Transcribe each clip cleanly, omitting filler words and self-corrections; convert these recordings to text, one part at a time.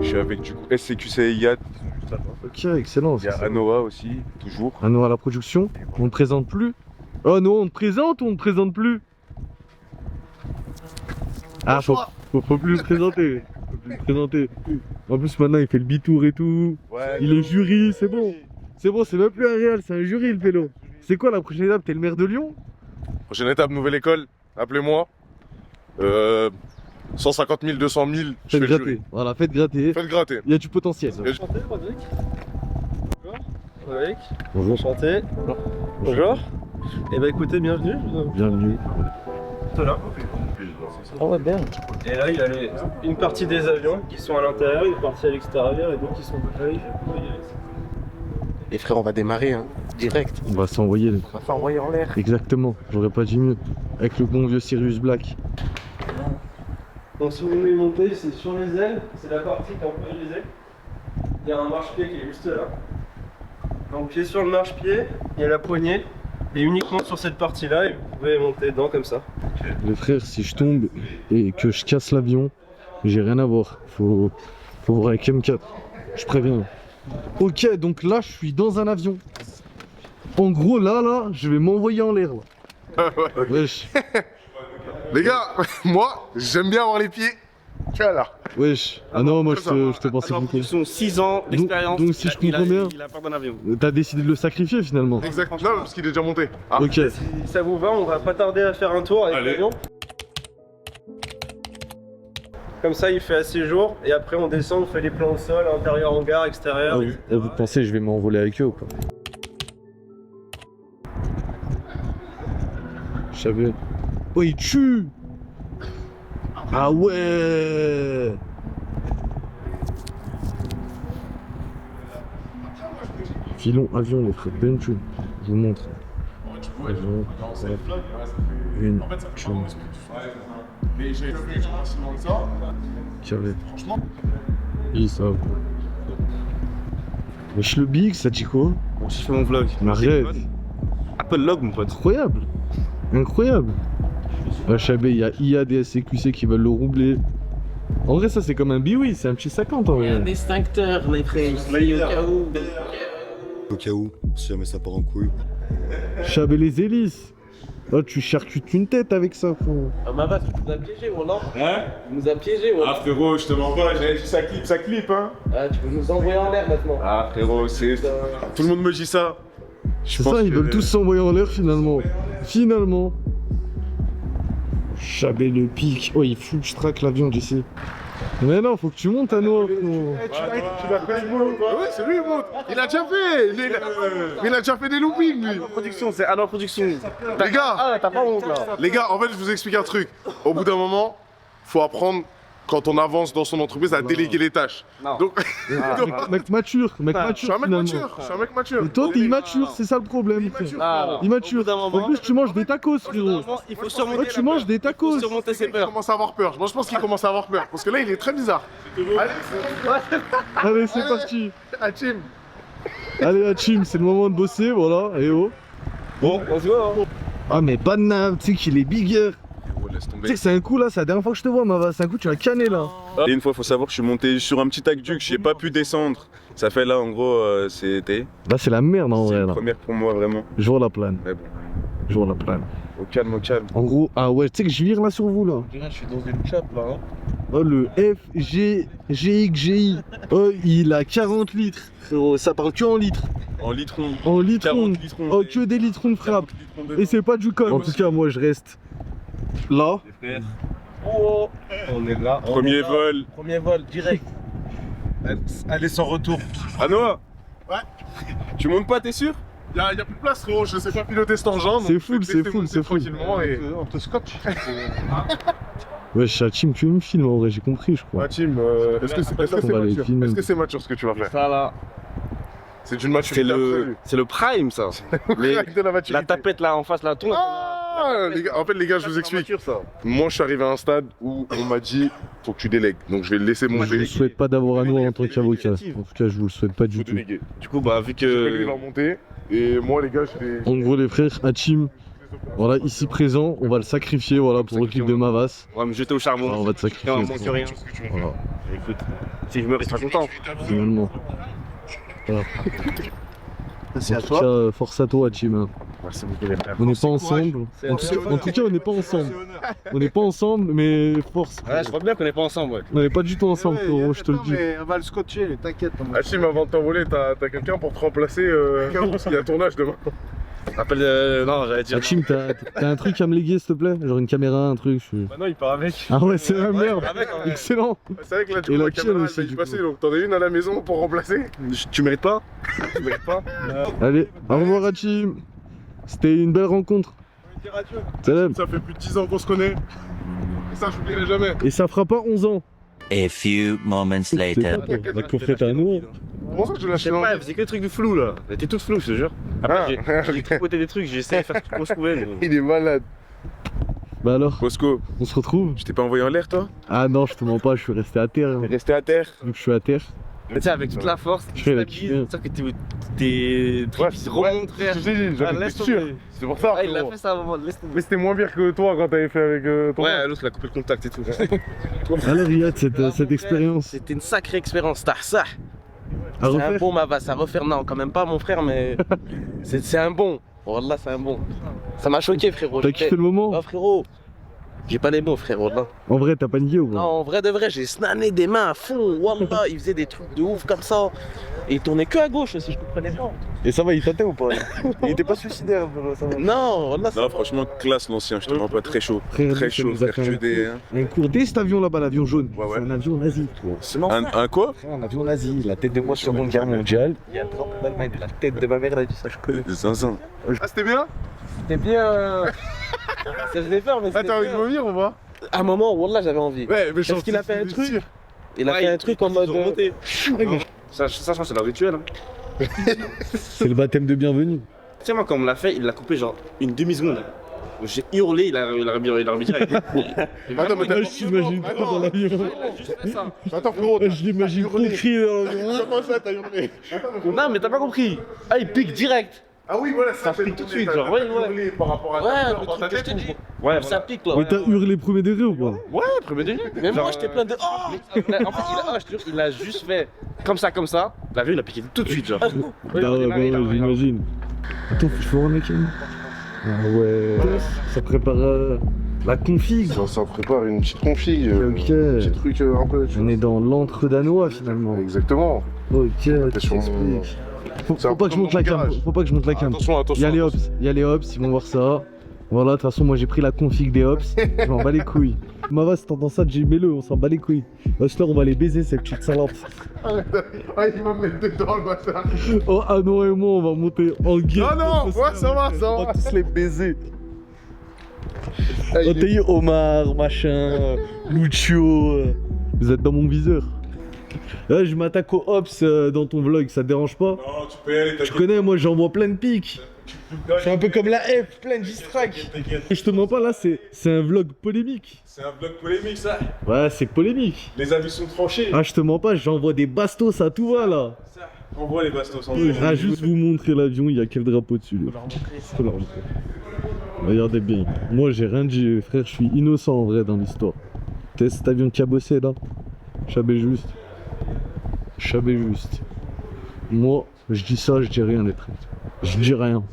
Je suis avec du coup SCQC Yacht. Ok, excellent. Il y a Anoa aussi, toujours. Anoa à la production. On ne présente plus. Oh non, on te présente ou on ne présente plus? Ah, faut plus le présenter. Faut plus le présenter. En plus, maintenant, il fait le bitour et tout. Ouais, Il est jury, c'est bon. C'est bon, c'est même plus un réel, c'est un jury le pélo. C'est quoi la prochaine étape? T'es le maire de Lyon? prochaine étape, nouvelle école. Appelez-moi. 150 000, 200 000, je Faites fais le gratter. jury. Voilà, faites gratter. Faites gratter. Il y a du potentiel. Et je- Enchanté, Roderick. Bonjour. Roderick. Bonjour. Enchanté. Bonjour. Et bah écoutez, bienvenue. Bienvenue. Là. Ah ouais, bien. Et là, il y a une partie des avions qui sont à l'intérieur, une partie à l'extérieur et d'autres qui sont à l'extérieur. Les frères, on va démarrer, hein, direct. On va s'envoyer. On va s'envoyer en l'air. Exactement, j'aurais pas dit mieux. Avec le bon vieux Sirius Black. Donc si vous voulez monter, c'est sur les ailes, c'est la partie qui est un peu grisée. Il y a un marche-pied qui est juste là. Donc pied sur le marche-pied, il y a la poignée. Et uniquement sur cette partie-là, et vous pouvez monter dedans comme ça. Les frères, si je tombe et que je casse l'avion, j'ai rien à voir. Faut voir avec M4. Je préviens. Ok, donc là, je suis dans un avion. En gros, là, je vais m'envoyer en l'air. Là. Wesh, Les gars, moi, j'aime bien avoir les pieds. Voilà. wesh. Ah non, moi, je te pensais beaucoup. Ils sont 6 ans d'expérience. donc, si je comprends bien- Il a peur d'un avion. T'as décidé de le sacrifier finalement. Exactement. Non, parce qu'il est déjà monté. Ah. Ok. Si ça vous va, on va pas tarder à faire un tour avec Allez. l'avion. Comme ça, il fait assez jour, et après on descend, on fait les plans au sol, intérieur, hangar, extérieur. Vous pensez que je vais m'envoler avec eux ou pas? Je savais. Oh, il tue! Ah ouais! Filons avion, les frères. Ben tue. Je vous montre. Avion, ouais. Une tune. Mais j'ai fait ça. Carré. Oui, ça va. Wesh le big, ça dit quoi? Bon, si je fais mon vlog. Mais arrête. Apple Log, mon pote. Incroyable! Incroyable! HB, il y a IA des SCQC qui veulent le roubler. En vrai, ça c'est comme un biwi, c'est un petit 50 en vrai. Un extincteur, mes frères, ici, au cas où. Au cas où, si jamais ça part en couille. Chabé les hélices! Oh, tu charcutes une tête avec ça, frérot. Ah, ma vache, tu nous as piégé, ou non? Hein? Tu nous as piégé, ou Ah frérot, je te mens pas, ça clip hein. Ah, tu veux nous envoyer en l'air maintenant? Ah frérot, c'est... Tout le monde me dit ça. C'est ça, ils veulent tous s'envoyer en l'air finalement. Finalement. Chabé le pic. Oh, il fout que je traque l'avion d'ici. Mais non, faut que tu montes à nous, frérot. Tu l'as fait le ouais, c'est lui, il monte. Il a déjà fait. Il a déjà fait des loopings, lui. Production, c'est alors production. Les gars, Ah, t'as pas honte là. les gars, en fait, je vous explique un truc. Au bout d'un moment, faut apprendre, quand on avance dans son entreprise, à déléguer les tâches. Non. Donc, Mec mature, mec je mature suis un mec finalement. mature. Je suis un mec mature. Et toi, t'es immature, c'est ça le problème. frère. Ah, Immature. au bout d'un moment- En plus, tu manges des tacos, frérot. Il faut Ouais, surmonter. tu manges des tacos. Surmonter ses Il peurs. commence à avoir peur. Moi, je pense qu'il commence à avoir peur. Parce que là, il est très bizarre. Allez, c'est parti. Ah, Tim. Allez, la team, c'est le moment de bosser, voilà. Et oh. Bon, on se voit. Hein. Ah, mais Banna, tu sais qu'il est bigger. Laisse Tu sais tomber. que c'est un coup là, c'est la dernière fois que je te vois, ma c'est un coup, tu l'as canné là. Et une fois, faut savoir que je suis monté sur un petit aqueduc, j'ai pas pu descendre. Ça fait là, en gros, c'était Là, c'est la merde en vrai une là. première pour moi, vraiment. Je vois la plane. Mais bon, Je vois la plane. au calme, au calme. En gros, ah ouais, tu sais que je vire là sur vous là. Je suis dans une chape là. Hein. Oh, le FGXGI. Oh, il a 40 litres. Frérot, ça parle que en litres. En litron. En litrons. 40 litrons. Oh, que des litrons de frappe. 40 litrons de- Et c'est pas du col. En tout cas, moi, je reste là. Les frères. Oh, on est là. Premier vol. Premier vol, direct. Allez, sans retour. Ah Noah. Ouais. Tu montes pas, t'es sûr? Il y a plus de place, frérot. Je sais pas piloter cet engin. C'est donc full, je vais te c'est full, laisser c'est full. tranquillement et... On te scotche. Ouais, Chachim, tu me filmes en vrai, j'ai compris, je crois. Ah, Tim, est-ce que c'est On va les mature? filmer. Est-ce que c'est mature ce que tu vas faire? Ça là. C'est une maturité absolue. C'est le prime ça. Le crack de la maturité. La tapette là en face là, tourne. Ah, les gars, en fait, les gars, je vous explique. Moi, je suis arrivé à un stade où on m'a dit, faut que tu délègues. Donc, je vais le laisser Je ne monter. souhaite pas d'avoir à nous en tant qu'avocat. En tout cas, je vous le souhaite pas du Faut tout. déléguer. Du coup, bah, vu Il que. va monter. Et moi, les gars, je vais. En gros, les frères, Hachim, voilà, ici présent, on va le sacrifier voilà, pour l'équipe de Mavas. On va me jeter au charbon. Voilà, on va te sacrifier. Et on manque rien. Voilà, Écoute, si je me reste pas content. finalement. Voilà. C'est En à tout toi. cas, force à toi, Hachim. hein. On n'est pas ensemble. En tout cas, on n'est pas ensemble. On n'est pas ensemble, mais force. Ouais, je crois bien qu'on est pas ensemble, ouais. On n'est pas du tout ensemble, frérot, je te le dis. On va le scotcher, t'inquiète. Hachim, avant de t'envoler, t'as quelqu'un pour te remplacer parce qu'il y a tournage demain. Appelle. Non, j'allais dire. Hachim, t'as un truc à me léguer, s'il te plaît? Genre une caméra, un truc. Bah non, il part avec. Ah ouais, c'est la merde. avec, hein. Excellent. C'est vrai que là, tu Et vois la la caméra, tienne elle aussi, va y du passer. coup. Donc, t'en as une à la maison pour remplacer. Tu mérites pas? Tu mérites pas? Allez, au revoir, Hachim. C'était une belle rencontre. Salam. Ça fait plus de 10 ans qu'on se connaît. Et ça, j'oublierai jamais. Et ça fera pas 11 ans. A few moments later. La coffrette à nous. Comment ça, tu Je l'as sais fait pas, elle faisait que des trucs de flou là. Elle était toute floue, je te jure. Après, j'ai tripoté des trucs, j'ai essayé de faire ce qu'on se pouvait. Mais... Il est malade. Bah alors, Bosco, on se retrouve? je t'ai pas envoyé en l'air toi? Ah non, je te mens pas, je suis resté à terre. hein. T'es resté à terre? Vu que je suis à terre. Mais tu sais, avec toute la force, Je tu fais la stabilises, kiffée. c'est ça que tes trucs ils se remontent, frère. Je t'ai dit, Ah, j'avais laisse été sûr. tomber. C'est pour ça. Ah, il l'a frérot. fait ça à un moment, laisse tomber. Mais c'était moins pire que toi quand t'avais fait avec ton Ouais, l'autre il a coupé le contact et tout. Alors, Riyad, cette expérience C'était une sacrée expérience, t'as ça. à C'est un refaire? bon Mavas à refaire, non, quand même pas mon frère, mais c'est un bon. Wallah, c'est un bon. Ça m'a choqué, frérot. T'as kiffé le moment? Oh, frérot, j'ai pas les mots, frère, Wallah. En vrai, t'as paniqué ou Non, pas? en vrai de vrai, j'ai snané des mains à fond. Wallah, il faisait des trucs de ouf comme ça. Et il tournait que à gauche, si je comprenais pas. Et ça va, il tâtait ou pas? Il était pas suicidaire, ça va. Non, Wallah, ça Non, franchement, classe l'ancien, je te mens pas, très chaud. Frère, Très ça chaud, nous a frère. fait Que des. Hein. un cours dès cet avion là-bas, l'avion jaune. Ouais, ouais. C'est un avion nazi. Un quoi? Un avion nazi, la tête de moi sur Seconde Guerre mondiale. Il y a un drapeau d'Allemagne, la tête de ma mère, elle a dit ça, je connais. Zinzin. Ah, c'était bien? C'était bien. Ça faisait peur, mais Ah, c'était t'as envie de bien. vomir ou pas? À un moment, Wallah, j'avais envie. Ouais, mais Parce qu'il a fait un truc. sûr. Il a fait un truc en mode. Ça, je pense que c'est le rituel. Hein. C'est le baptême de bienvenue. Tu sais, moi, quand on me l'a fait, il l'a coupé genre une demi-seconde. J'ai hurlé, il a remis direct. Attends, mais t'as j'imagine trop dans l'avion. Attends, frérot. Je l'imagine trop crier dans l'avion. Comment ça, t'as hurlé? Non, mais t'as pas compris. Ah, il pique direct. Ah oui, voilà, Ça pique tout de suite, genre, ouais, ouais. Par rapport à Ouais, dans le ta truc que je tête. t'ai dit. Ouais, Ça pique là. Mais t'as hurlé premier degré ou pas? Ouais, premier degré. Mais moi, j'étais plein de. Oh En fait, je te jure, il a juste fait comme ça. La vue, il a piqué tout de suite, genre. Bah ouais, j'imagine. Attends, faut que je fasse un mec. Ah ouais. Ça prépare la config. Ça prépare une petite config, Ok. un petit truc un peu. On est dans l'entre danois finalement. Exactement. Ok, tu Attention, t'expliques. Faut c'est un pas peu que je monte la comme dans cam, le garage. faut pas que je monte la cam. Attention, attention. Il y a les hops, ils vont voir ça. Voilà, de toute façon, moi j'ai pris la config des hops, je m'en bats les couilles. Mavas, t'entends ça, mets-le, on s'en bat les couilles. Hustler, on va les baiser, ces petites salopes. Ah, il va me mettre dedans le bâtard. Oh, ah non, et moi, on va monter en guerre. Non, non, ouais, ça va, ça On va. va tous les baiser. Ah, il Oh, est- t'as eu Omar, machin, Lucio. Vous êtes dans mon viseur. Là, je m'attaque aux hops dans ton vlog, ça te dérange pas? Non, tu peux y aller, Je connais, moi j'envoie plein de pics. Je suis un peu comme la F, plein de distrack. Et je te mens pas, là, c'est un vlog polémique. C'est un vlog polémique, ça. Ouais, c'est polémique. Les avis sont tranchés. Ah, je te mens pas, j'envoie des bastos à tout va là. On voit les bastos sans Ah, juste vous montrer l'avion, il y a quel drapeau dessus là. Faut leur montrer. Regardez bien. Moi, j'ai rien dit, frère, je suis innocent en vrai dans l'histoire. T'es cet avion qui a bossé là? Chabé juste. Chabé juste. Moi, je dis ça, je dis rien, les traits. Je dis rien.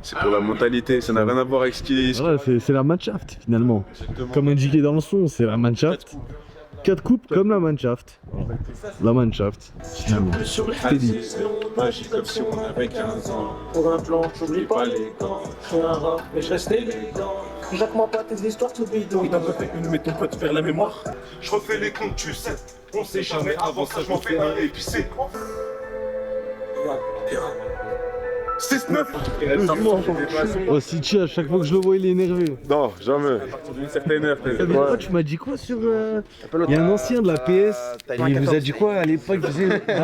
C'est pour la mentalité, ça n'a rien à voir avec ce qui est. Voilà, c'est la Mannschaft finalement. Comme indiqué dans le son, c'est la Mannschaft. 4 coupes comme la Mannschaft. La Mannschaft. Finalement. C'était dit. avec 15 ans. Pour un plan, j'oublie pas les gants. Je suis un rat, mais je reste élégant. Jacques-moi pas tes histoires tout bidon. Il t'en refait une, mais ton pote perd la mémoire. Je refais les comptes, tu sais. On sait jamais, avant ça je m'en fais un épicé. 6-9. Oh, Sichi, à chaque fois que je le vois, il est énervé. Non, jamais. D'une certaine heure, t'as vu. Tu m'as dit quoi sur. Il y a un ancien de la PS. Il vous a dit quoi à l'époque?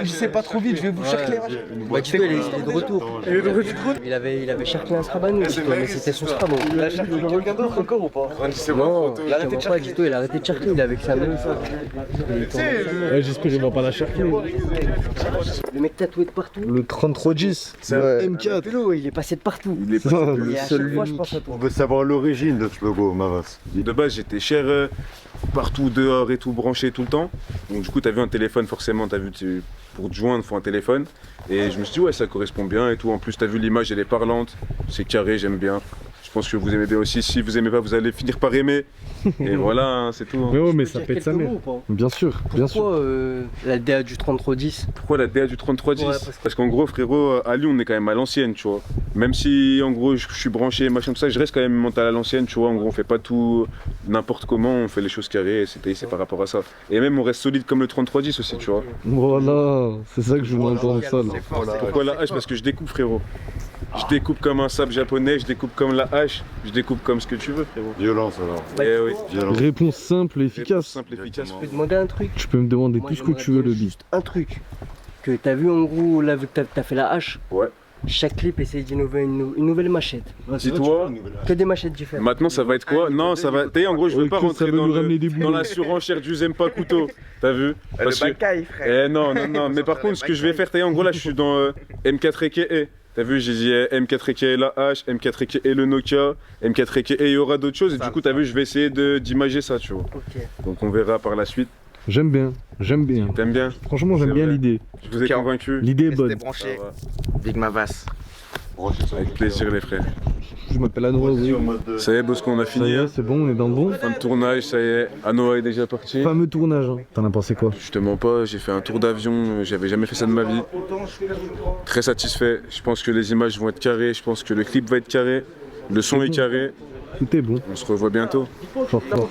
Je sais pas trop vite, je vais vous chercher. Bah, Tito, il est de retour. Il avait cherché un Strabanou, Tito, mais c'était son Strabo. Il a cherché quelqu'un d'autre encore ou pas? Non, il a arrêté de chercher. Tito, il a arrêté de chercher, il est avec sa meuf. Ouais, j'espère qu'il va pas la chercher. Le mec tatoué de partout. Le 3310, c'est un M4. Pélo, il est passé de partout. Il est Ça, pas- Et à chaque fois, je pense à toi. On veut savoir l'origine de ce logo, Mavas. De base, j'étais cher partout dehors et tout, branché tout le temps. Donc du coup, t'as vu un téléphone, forcément, t'as vu, pour te joindre, faut un téléphone. Et je me suis dit, ouais, ça correspond bien et tout. En plus, t'as vu l'image, elle est parlante, c'est carré, j'aime bien. Je pense que vous aimez bien aussi. Si vous aimez pas, vous allez finir par aimer. Et voilà, hein, c'est tout. hein. Mais ouais, mais Tu peux ça dire pète sa quelques mère. mots ou pas? Bien sûr, bien sûr. Pourquoi la DA du 3310? Pourquoi la DA du 3310? Ouais, Parce qu'en gros, frérot, à Lyon, on est quand même à l'ancienne, tu vois. Même si, en gros, je suis branché, machin, tout ça, je reste quand même mental à l'ancienne, tu vois. En gros, on fait pas tout n'importe comment, on fait les choses carrées, c'est par rapport à ça. Et même, on reste solide comme le 3310 aussi, tu vois. Voilà, c'est ça que je voulais entendre ça là. Pourquoi la hache? Parce que je découpe, frérot. Je découpe comme un sabre japonais, je découpe comme la hache, je découpe comme ce que tu veux, frérot. Violence alors. Eh oui. Violence. Réponse simple et Réponse efficace. simple, efficace. Je peux te demander un truc? Tu peux me demander Moi, tout ce que j'aimerais tu veux, bien le beat. juste un truc. Que t'as vu en gros, là, vu que t'as fait la hache, Ouais. chaque clip essaye d'innover une nouvelle machette. Dis-toi, Que des machettes différentes. maintenant ça va être quoi? Non, ça va. T'as vu, en gros, je veux Ouais, pas que ça rentrer veut dans, lui ramener des dans boulots. la surenchère du Zem pas couteau. T'as vu? Parce que- Eh non, non, non. Mais par contre, ce que je vais faire, t'as vu, en gros, là, je suis dans M4 EKE. T'as vu, j'ai dit M4 EKE la hache, M4 EKE le Nokia, M4 EKE, il y aura d'autres choses. Et du coup, t'as vu, je vais essayer d'imager ça, tu vois. Ok. Donc on verra par la suite. J'aime bien, j'aime bien. T'aimes bien? Franchement, j'aime C'est bien vrai. l'idée. Je vous ai convaincu? L'idée est bonne. branché. Ça va. Big Mavas. Avec plaisir, les frères. Je m'appelle Anoa, oui. Ça y est, Bosco, on a Ça fini. y est, Hein. c'est bon, on est dans le bon. Fin de tournage, ça y est. Anoa est déjà parti. Fameux tournage, hein. T'en as pensé quoi? Je te mens pas, j'ai fait un tour d'avion, j'avais jamais fait ça de ma vie. Très satisfait, je pense que les images vont être carrées, je pense que le clip va être carré, le son est carré, Tout est bon. on se revoit bientôt. Fort, fort.